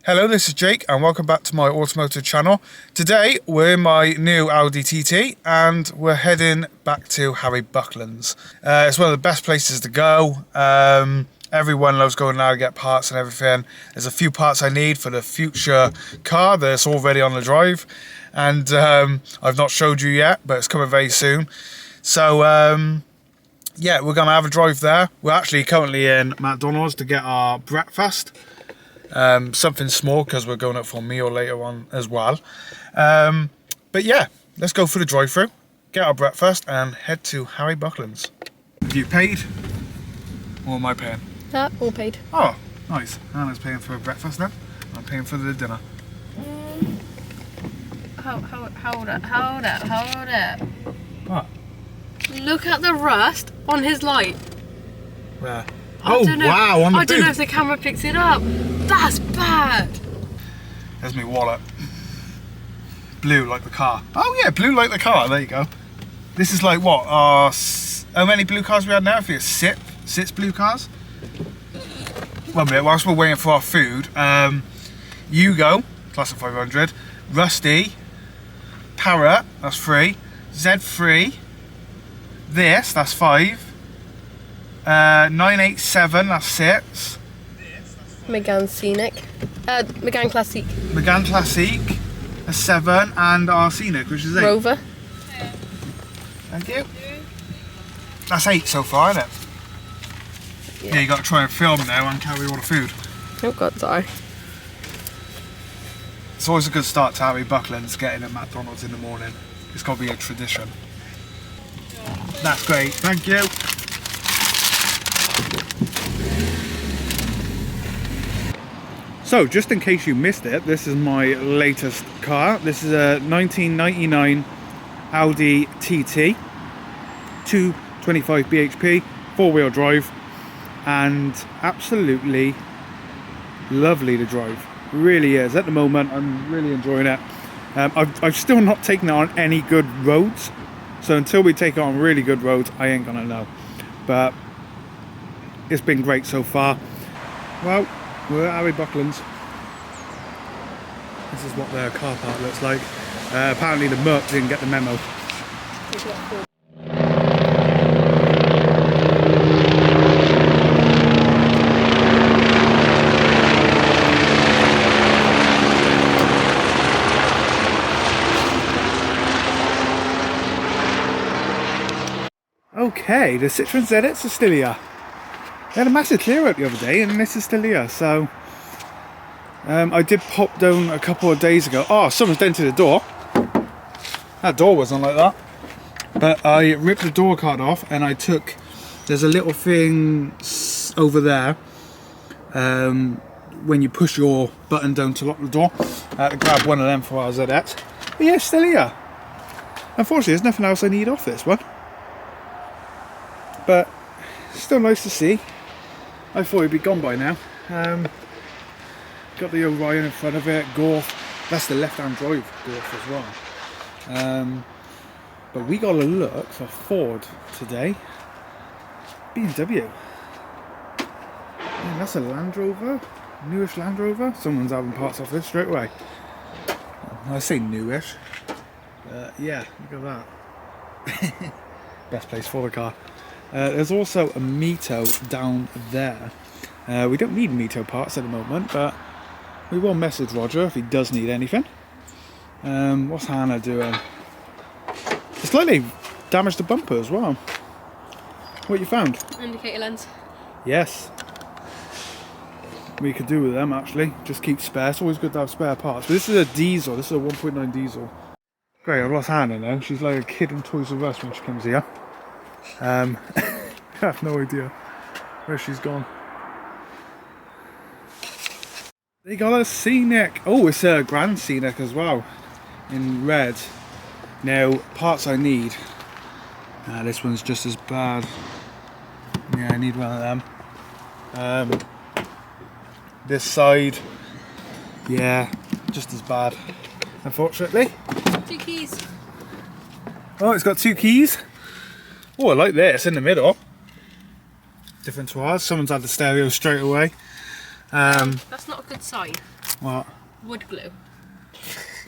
Hello, this is Jake and welcome back to my automotive channel. Today we're in my new Audi TT and we're heading back to Harry Bucklands. It's one of the best places to go. Everyone loves going there to get parts and everything. There's a few parts I need for the future car that's already on the drive, and I've not showed you yet, but it's coming very soon. So yeah, we're gonna have a drive there. We're actually currently in McDonald's to get our breakfast. Something small because we're going out for a meal later on as well. But yeah, let's go for the drive-through, get our breakfast and head to Harry Bucklands. Have you paid? Or am I paying? All paid. Oh, nice. Hannah's paying for breakfast then. I'm paying for the dinner. Hold it. What? Look at the rust on his light. Where? I don't know. Wow, on the I don't know boot. if the camera picks it up. That's bad. There's my wallet. Blue like the car. Oh yeah, blue like the car. There you go. This is like what? How many blue cars we had now? I think it's six blue cars. One minute, whilst we're waiting for our food, Hugo, class of 500, Rusty, Parrot, that's 3, Z3, this, that's 5, 987, that's 6. Megane Scenic. Megane Classique. Megane Classique, a 7, and our Scenic, which is 8. Rover. Thank you. That's 8 so far, isn't it? Yeah, you got to try and film now and carry all the food. Oh God, sorry. It's always a good start to Harry Bucklands, getting at McDonald's in the morning. It's got to be a tradition. That's great, thank you. So, just in case you missed it, this is my latest car. This is a 1999 Audi TT, 225 bhp, 4-wheel drive, and absolutely lovely to drive. Really is. At the moment, I'm really enjoying it. I've still not taken it on any good roads, so until we take it on really good roads, I ain't gonna know. But it's been great so far. Well, we're at Harry Bucklands. This is what their car park looks like. Apparently the Merc didn't get the memo. Okay, the Citroen ZX are still here. They had a massive clear out the other day and this is still here, so I did pop down a couple of days ago. Oh, someone's dented the door. That door wasn't like that. But I ripped the door card off and I took, there's a little thing over there when you push your button down to lock the door. I had to grab one of them for our ZX. But yeah, it's still here. Unfortunately, there's nothing else I need off this one. But still nice to see. I thought it'd be gone by now. Got the Orion in front of it, Golf. That's the left-hand drive Golf as well. But we got a look for Ford today. BMW. Yeah, that's a Land Rover, newish Land Rover. Someone's having parts off this straight away. I say newish. Yeah, look at that. Best place for the car. There's also a Mito down there. We don't need Mito parts at the moment, but we will message Roger if he does need anything. What's Hannah doing? It's like they damaged the bumper as well. What you found? Indicator lens. Yes. We could do with them actually. Just keep spare. It's always good to have spare parts. But this is a diesel. This is a 1.9 diesel. Great, I've lost Hannah now. She's like a kid in Toys R Us when she comes here. I have no idea where she's gone. They got a Scenic. Oh, it's a Grand Scenic as well, in red. Now, parts I need. This one's just as bad. Yeah, I need one of them. This side, yeah, just as bad, unfortunately. 2 keys. Oh, it's got 2 keys. Oh, I like this in the middle. Different to ours. Someone's had the stereo straight away. That's not a good sign. What? Wood glue.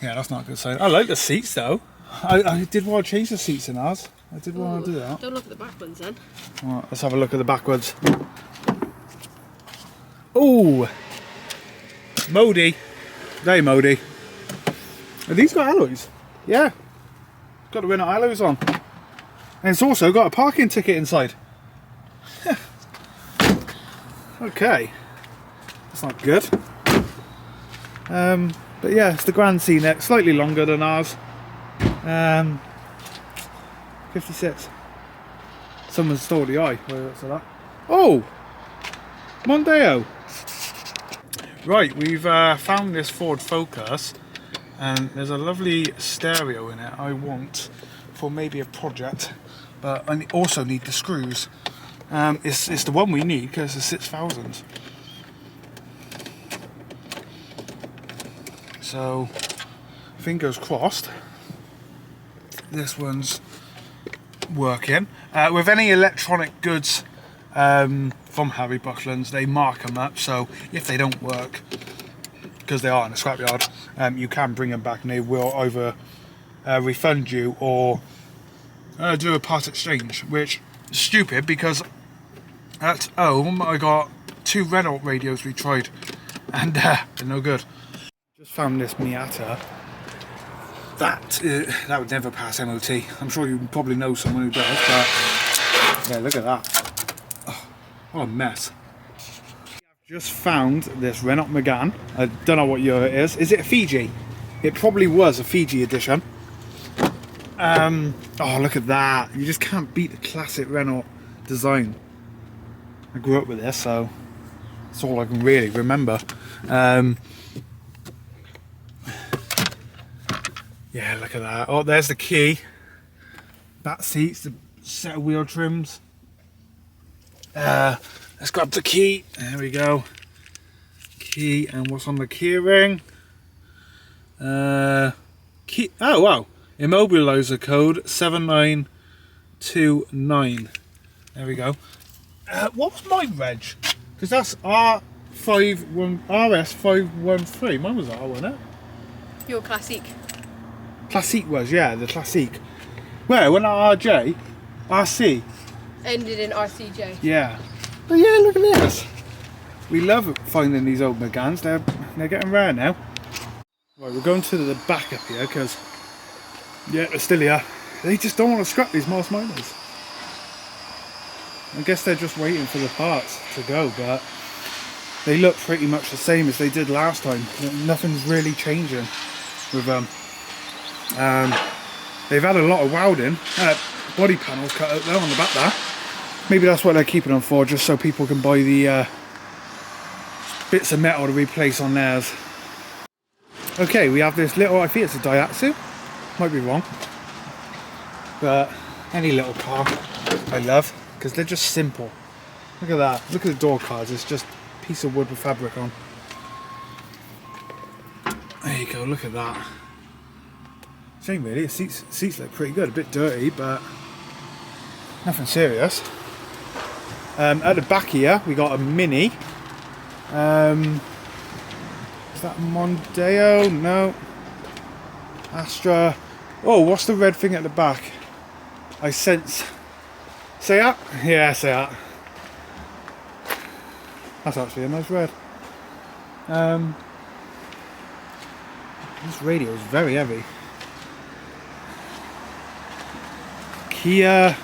Yeah, that's not a good sign. I like the seats though. I did want to change the seats in ours. I did want to do that. Don't look at the back ones then. Right, let's have a look at the backwards. Oh, moody, very moody. Have these got alloys? Yeah, got the Renault alloys on, and it's also got a parking ticket inside. Okay, that's not good. But yeah, it's the Grand Scenic, slightly longer than ours. 56. Someone's stole the eye. What's that? Oh, Mondeo. Right, we've found this Ford Focus, and there's a lovely stereo in it I want for maybe a project, but I also need the screws. It's the one we need because it's 6,000. So fingers crossed this one's working. With any electronic goods from Harry Bucklands, they mark them up, so if they don't work, because they are in a scrapyard, you can bring them back and they will either refund you or do a part exchange, which is stupid because at home I got 2 Renault radios we tried and they're no good. Just found this Miata. That would never pass MOT. I'm sure you probably know someone who does, but yeah, look at that. Oh, what a mess. I've just found this Renault Megane. I don't know what year it is. Is it a Fiji? It probably was a Fiji edition. Oh, look at that. You just can't beat the classic Renault design. I grew up with this, so that's all I can really remember. Yeah, look at that. Oh, there's the key. Back seats, the set of wheel trims. Let's grab the key. There we go. Key, and what's on the key ring? Key. Oh wow! Immobilizer code 7929. There we go. What was my reg? Because that's RS513. Mine was R, wasn't it? Your classic. Classique was, yeah, the Classique. Where? When RJ? RC? Ended in RCJ. Yeah. But yeah, look at this. We love finding these old Meganes. They're getting rare now. Right, we're going to the back up here because, yeah, they're still here. They just don't want to scrap these Mars Miners. I guess they're just waiting for the parts to go, but they look pretty much the same as they did last time. Nothing's really changing with them. They've had a lot of welding, body panels cut out there on the back there. Maybe that's what they're keeping them for, just so people can buy the bits of metal to replace on theirs. Okay, we have this little, I think it's a Daihatsu, might be wrong, but any little car I love, because they're just simple. Look at that, look at the door cards, it's just a piece of wood with fabric on. There you go, look at that. Shame really, the seats look pretty good, a bit dirty, but nothing serious. At the back here we got a Mini. Is that Mondeo? No. Astra. Oh, what's the red thing at the back? I sense. Seat? Yeah, Seat. That's actually a nice red. This radio is very heavy. Kia,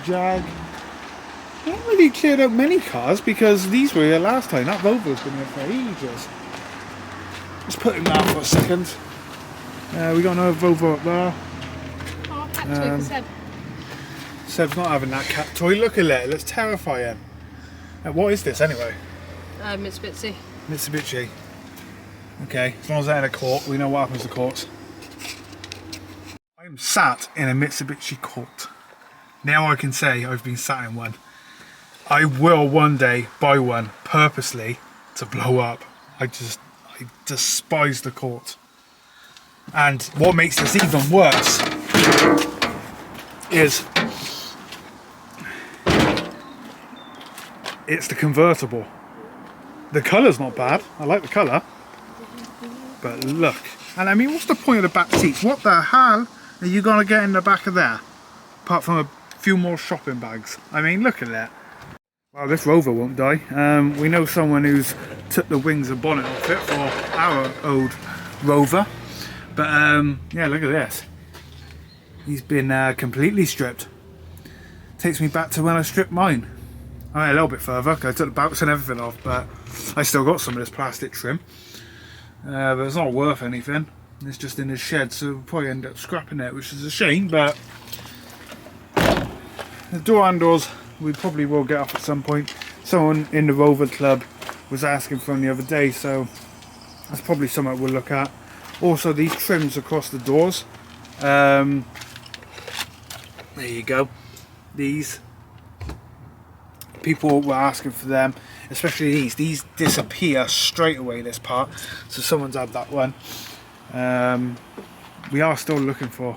Jag. I haven't really cleared out many cars because these were here last time. That Volvo's been here for ages. Let's put him down for a second. We got another Volvo up there. Oh, cat toy for Seb. Seb's not having that cat toy. Look at it. It looks terrifying. What is this anyway? Mitsubishi. Mitsubishi. Okay, as long as they're in a court, we know what happens to courts. I'm sat in a Mitsubishi court. Now I can say I've been sat in one. I will one day buy one purposely to blow up. I despise the court. And what makes this even worse is it's the convertible. The colour's not bad. I like the colour. But look, and I mean, what's the point of the back seats? What the hell are you gonna get in the back of there? Apart from a few more shopping bags. I mean, look at that. Well, this Rover won't die. We know someone who's took the wings and bonnet off it for our old Rover. But yeah, look at this. He's been completely stripped. Takes me back to when I stripped mine. I went a little bit further, 'cause I took the belts and everything off, but I still got some of this plastic trim. But it's not worth anything. It's just in the shed, so we'll probably end up scrapping it, which is a shame, but the door handles we probably will get off at some point. Someone in the Rover club was asking for them the other day, so that's probably something we'll look at. Also, these trims across the doors. There you go. These. People were asking for them, especially these. These disappear straight away, this part. So someone's had that one. We are still looking for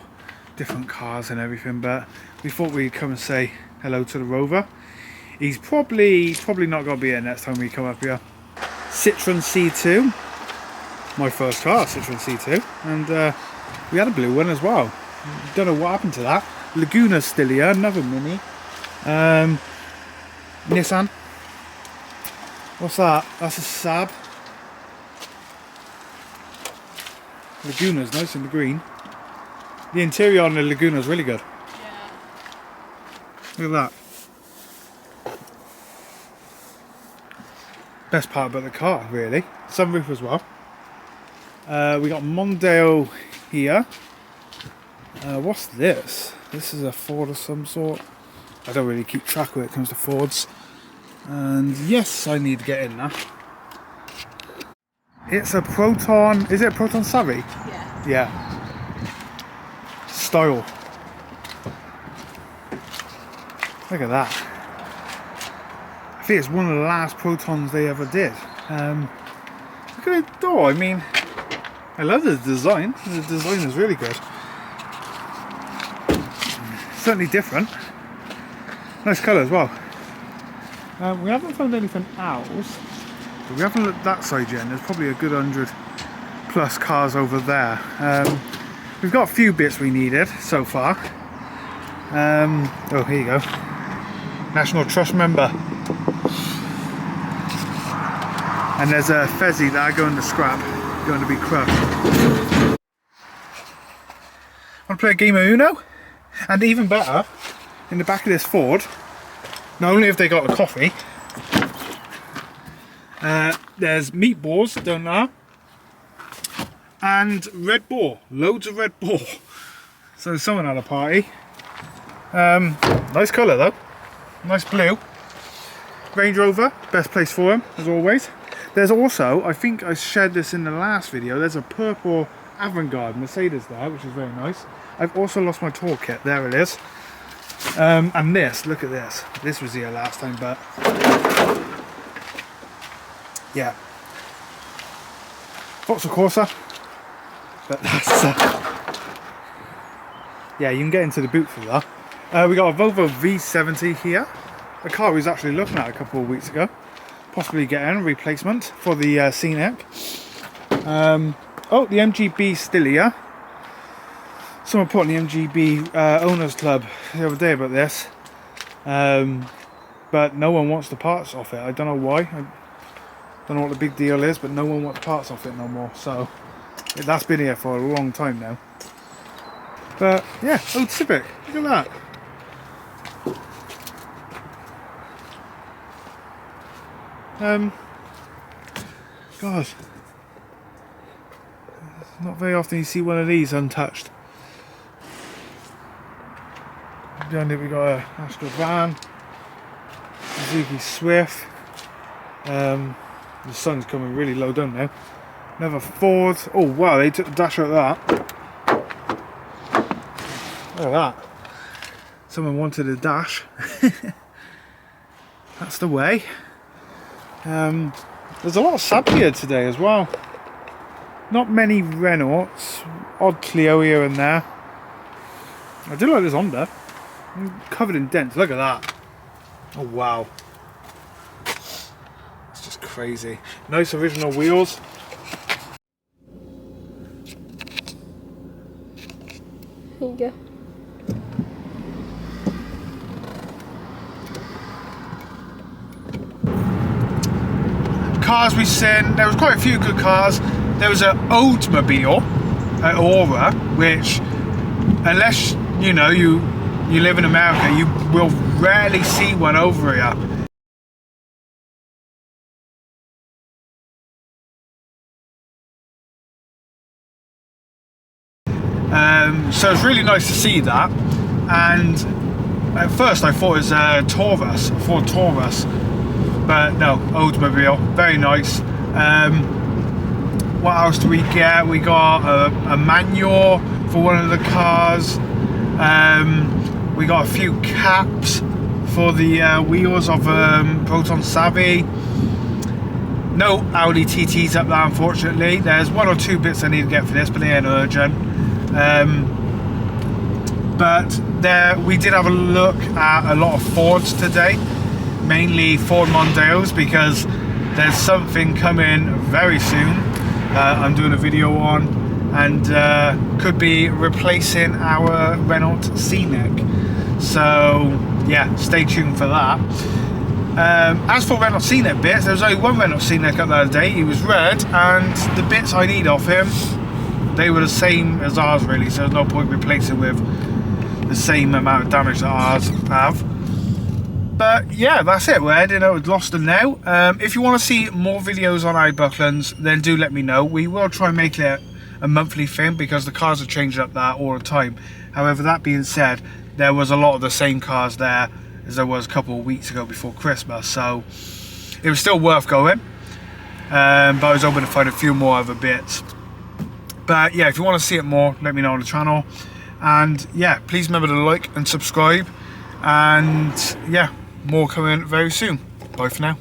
different cars and everything, but we thought we'd come and say hello to the Rover. He's probably not going to be here next time we come up here. Citroen C2. My first car, Citroen C2. And we had a blue one as well. Don't know what happened to that. Laguna's still here, another Mini. Nissan. What's that? That's a Saab. Laguna's nice in the green. The interior on the Laguna's really good. Yeah. Look at that. Best part about the car, really. Sunroof as well. We got Mondeo here. What's this? This is a Ford of some sort. I don't really keep track when it comes to Fords. And yes, I need to get in there. It's a Proton. Is it a Proton Savvy? Yeah. Yeah. Style. Look at that. I think it's one of the last Protons they ever did. Look at the door. I mean, I love the design. The design is really good. Certainly different. Nice colour as well. We haven't found anything else, but we haven't looked that side yet, and there's probably a good 100 plus cars over there. We've got a few bits we needed so far. Oh, here you go. National Trust member. And there's a Fezzy that are going to scrap, going to be crushed. Want to play a game of Uno? And even better, in the back of this Ford, not only have they got a coffee, there's meatballs down there, and Red Bull, loads of Red Bull. So someone had a party. Nice colour though, nice blue. Range Rover, best place for him as always. There's also, I think I shared this in the last video, there's a purple Avantgarde Mercedes there, which is very nice. I've also lost my toolkit, there it is. And this, look at this. This was here last time, but yeah. Vauxhall Corsa, but that's yeah, you can get into the boot for that. We got a Volvo V70 here, a car we was actually looking at a couple of weeks ago, possibly getting a replacement for the Scenic. Oh, the MGB still here. Someone put on the MGB Owners Club the other day about this, but no one wants the parts off it. I don't know why. I don't know what the big deal is, but no one wants parts off it no more. So that's been here for a long time now. But yeah, old Civic. Look at that. God, not very often you see one of these untouched. Behind it we got a Astra van, Suzuki Swift. The sun's coming really low down now. Another Ford. Oh wow, they took the dash out of that. Look at that. Someone wanted a dash. That's the way. There's a lot of Saab here today as well. Not many Renaults. Odd Clio here and there. I do like this Honda. Covered in dents, look at that. Oh wow. It's just crazy. Nice original wheels. There you go. Cars we've seen, there was quite a few good cars. There was an Oldsmobile at Aura, which, unless you know you live in America, you will rarely see one over here. So it's really nice to see that. And at first I thought it was a Taurus, Ford Taurus, but no, Oldsmobile, very nice. What else do we get? We got a manual for one of the cars. We got a few caps for the wheels of Proton Savvy. No Audi TTs up there, unfortunately. There's one or two bits I need to get for this, but they ain't urgent. But there, we did have a look at a lot of Fords today, mainly Ford Mondeos, because there's something coming very soon. I'm doing a video on, and could be replacing our Renault Scenic. So yeah, stay tuned for that. As for Renault Scenic bits, there was only one Renault Scenic up the other day. He was red, and the bits I need off him, they were the same as ours really, so there's no point replacing with the same amount of damage that ours have. But yeah, that's it. We're heading out with Gloucester now. If you want to see more videos on Harry Bucklands, then do let me know. We will try and make it a monthly thing, because the cars are changing up there all the time. However, that being said, there was a lot of the same cars there as there was a couple of weeks ago before Christmas, so it was still worth going. But I was hoping to find a few more other bits. But yeah, if you want to see it more, let me know on the channel. And yeah, please remember to like and subscribe. And yeah, more coming very soon. Bye for now.